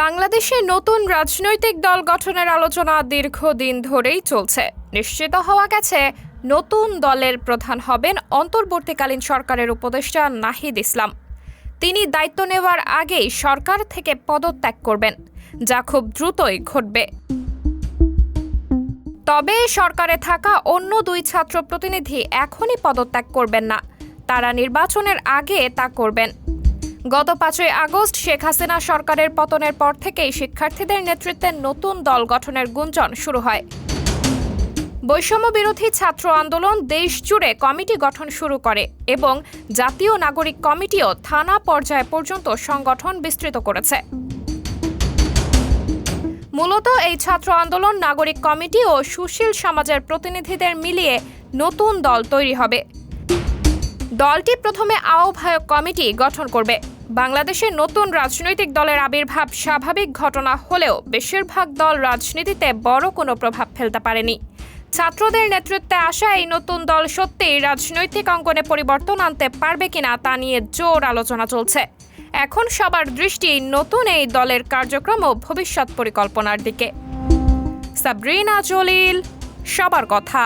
বাংলাদেশে নতুন রাজনৈতিক দল গঠনের আলোচনা দীর্ঘদিন ধরেই চলছে। নিশ্চিত হওয়া গেছে, নতুন দলের প্রধান হবেন অন্তর্বর্তীকালীন সরকারের উপদেষ্টা নাহিদ ইসলাম। তিনি দায়িত্ব নেওয়ার আগেই সরকার থেকে পদত্যাগ করবেন, যা খুব দ্রুতই ঘটবে। তবে সরকারে থাকা অন্য দুই ছাত্র প্রতিনিধি এখনই পদত্যাগ করবেন না, তারা নির্বাচনের আগে তা করবেন। গত 5ই আগস্ট শেখ হাসিনা সরকারের পতনের পর থেকেই শিক্ষার্থীদের নেতৃত্বে নতুন দল গঠনের গুঞ্জন শুরু হয়। বৈষম্য বিরোধী ছাত্র আন্দোলন দেশ জুড়ে কমিটি গঠন শুরু করে এবং জাতীয় নাগরিক কমিটিও থানা পর্যায় পর্যন্ত সংগঠন বিস্তৃত করেছে। মূলত এই ছাত্র আন্দোলন, নাগরিক কমিটি ও সুশীল সমাজের প্রতিনিধিদের মিলিয়ে নতুন দল তৈরি হবে। দলটি প্রথমে আহ্বায়ক কমিটি গঠন করবে। বাংলাদেশে নতুন রাজনৈতিক দলের আবির্ভাব স্বাভাবিক ঘটনা হলেও বেশিরভাগ দল রাজনীতিতে বড় কোনো প্রভাব ফেলতে পারেনি। ছাত্রদের নেতৃত্বে আসা এই নতুন দল সত্যিই রাজনৈতিক অঙ্গনে পরিবর্তন আনতে পারবে কিনা তা নিয়ে জোর আলোচনা চলছে। এখন সবার দৃষ্টি নতুন এই দলের কার্যক্রম ও ভবিষ্যৎ পরিকল্পনার দিকে। সাবরিনা জলিল, সবার কথা।